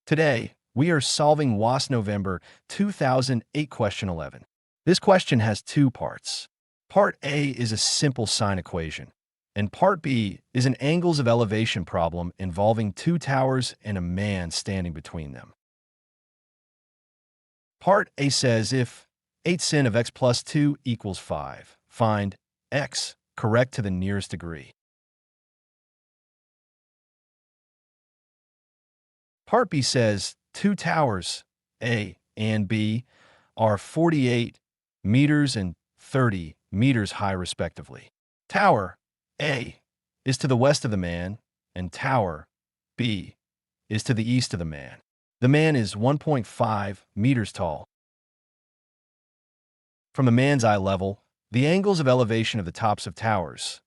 Today, we are solving WASSCE November 2008 question 11. This question has two parts. Part A is a simple sine equation, and Part B is an angles of elevation problem involving two towers and a man standing between them. Part A says if 8 sin of x plus 2 equals 5, find x correct to the nearest degree. Part B says two towers, A and B, are 48 meters and 30 meters high respectively. Tower A is to the west of the man, and tower B is to the east of the man. The man is 1.5 meters tall. From the man's eye level, the angles of elevation of the tops of towers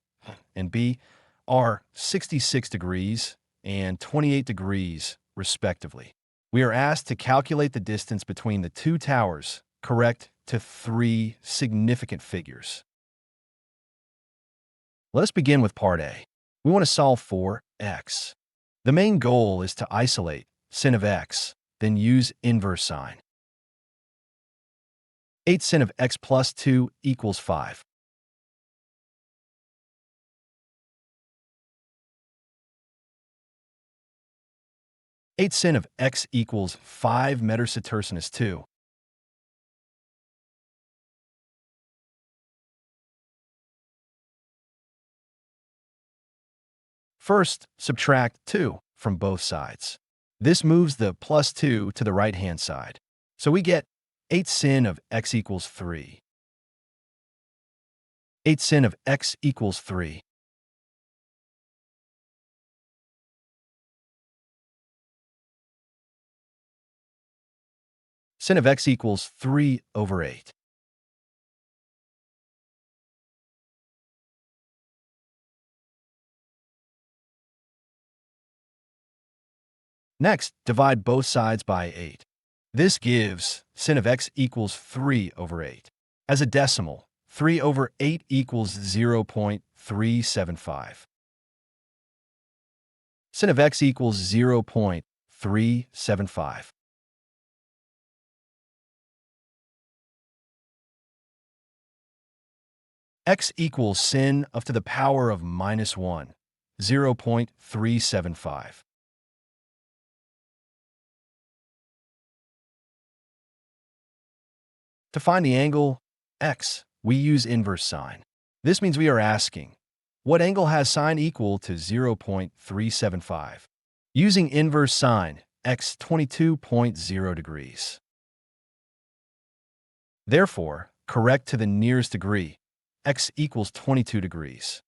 and B are 66 degrees and 28 degrees, respectively. We are asked to calculate the distance between the two towers, correct to three significant figures. Let us begin with part A. We want to solve for x. The main goal is to isolate sin of x, then use inverse sine. 8 sin of x plus 2 equals 5. Eight sin of x equals 5 meters 2. First, subtract 2 from both sides. This moves the plus 2 to the right-hand side. So we get 8 sin of x equals 3. 8 sin of x equals 3. Sin of x equals 3 over 8. Next, divide both sides by 8. This gives sin of x equals 3 over 8. As a decimal, 3 over 8 equals 0.375. Sin of x equals 0.375. X equals sin of to the power of minus 1, 0.375. To find the angle x, we use inverse sine. This means we are asking, what angle has sine equal to 0.375? Using inverse sine, x 22.0 degrees. Therefore, correct to the nearest degree, x equals 22 degrees.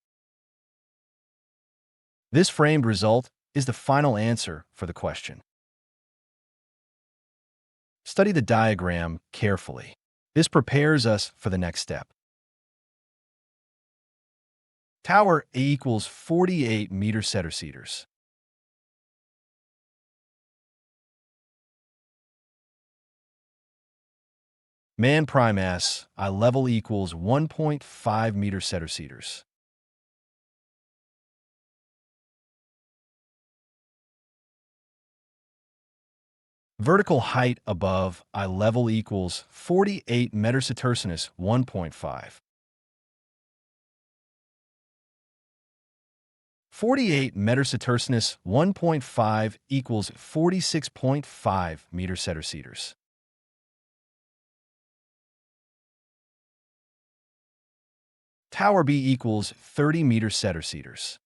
This framed result is the final answer for the question. Study the diagram carefully. This prepares us for the next step. Tower A equals 48 meters. Man prime S, eye level equals 1.5 meters. Vertical height above eye level equals 48 meters 1.5. 48 meters 1.5 equals 46.5 meters. Tower B equals 30 meters.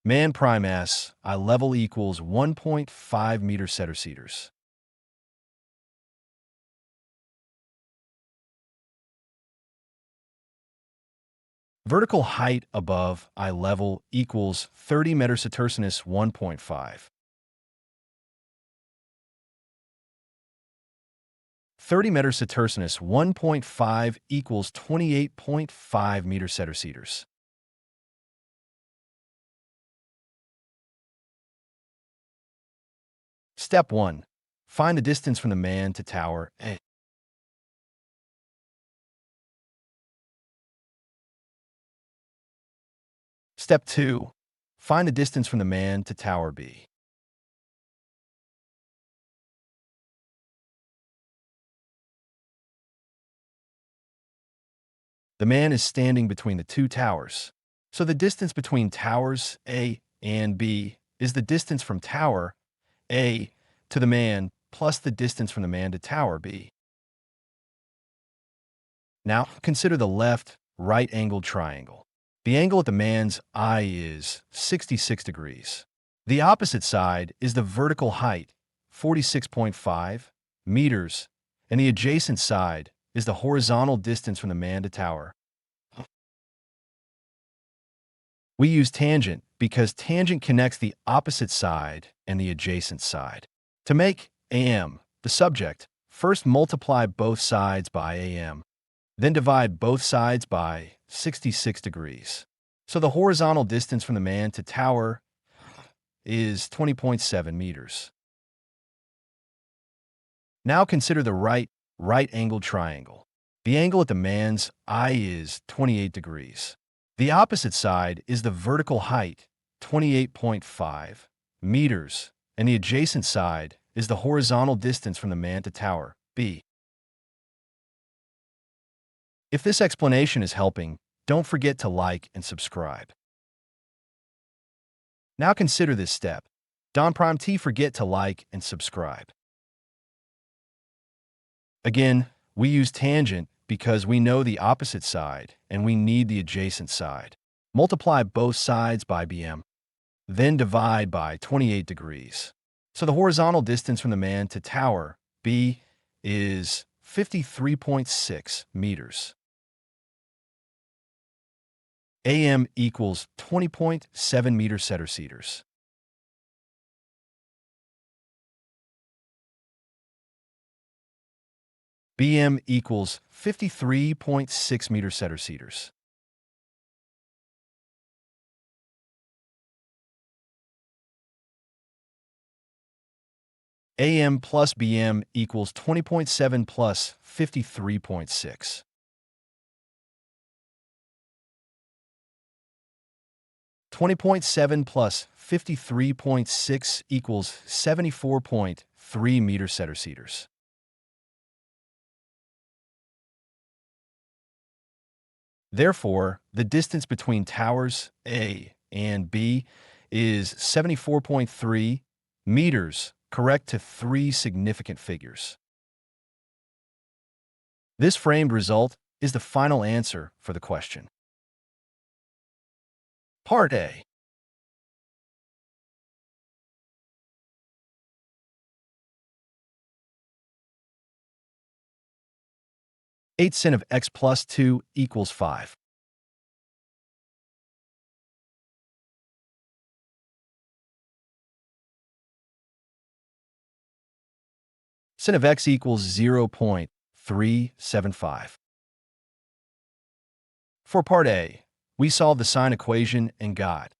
Man prime S, eye level equals 1.5 meters. Vertical height above eye level equals 30 meters 1.5. 30 meters 1.5 equals 28.5 meters. Step 1. Find the distance from the man to tower A. Step 2. Find the distance from the man to tower B. The man is standing between the two towers. So the distance between towers A and B is the distance from tower A to the man plus the distance from the man to tower B. Now consider the left right-angled triangle. The angle at the man's eye is 66 degrees. The opposite side is the vertical height, 46.5 meters, and the adjacent side is the horizontal distance from the man to tower. We use tangent because tangent connects the opposite side and the adjacent side. To make AM the subject, first multiply both sides by AM, then divide both sides by 66 degrees. So the horizontal distance from the man to tower is 20.7 meters. Now consider the right-angled triangle. The angle at the man's eye is 28 degrees. The opposite side is the vertical height, 28.5 meters, and the adjacent side is the horizontal distance from the man to tower, B. If this explanation is helping, don't forget to like and subscribe. Now consider this step. Don't forget to like and subscribe. Again, we use tangent because we know the opposite side and we need the adjacent side. Multiply both sides by BM, then divide by 28 degrees. So the horizontal distance from the man to tower, B, is 53.6 meters. AM equals 20.7 meter-centimeters. BM equals 53.6 meter-centimeters. AM plus BM equals 20.7 plus 53.6. .7 plus 53.6 equals 74.3 meter-centimeters. Therefore, the distance between towers A and B is 74.3 meters, correct to three significant figures. This framed result is the final answer for the question. Part A. Eight sin of x plus 2 equals 5. Sin of x equals 0.375. For part A, we solved the sine equation and got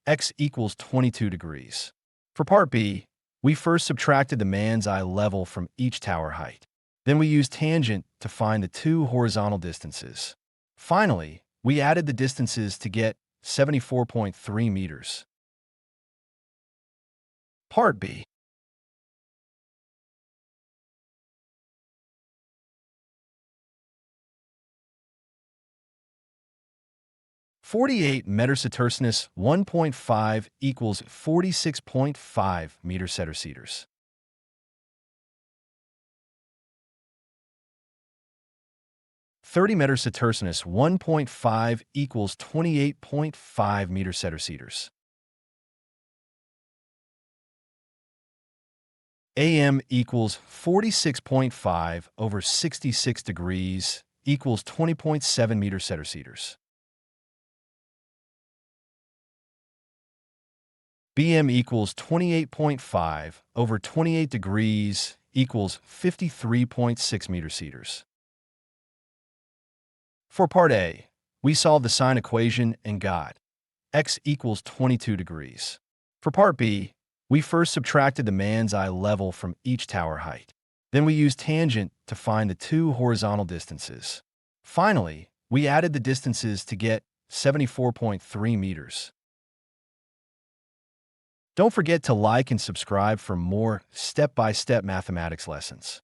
x equals 22 degrees. For part B, we first subtracted the man's eye level from each tower height. Then we used tangent to find the two horizontal distances. Finally, we added the distances to get 74.3 meters. Part B. .48 meter-centimeters 1.5 equals 46.5 meter-centimeters. 30 meter-centimeters 1.5 equals 28.5 meter-centimeters. AM equals 46.5 over 66 degrees equals 20.7 meter-centimeters. BM equals 28.5 over 28 degrees equals 53.6 meter-centimeters. For part A, we solved the sine equation and got x equals 22 degrees. For part B, we first subtracted the man's eye level from each tower height. Then we used tangent to find the two horizontal distances. Finally, we added the distances to get 74.3 meters. Don't forget to like and subscribe for more step-by-step mathematics lessons.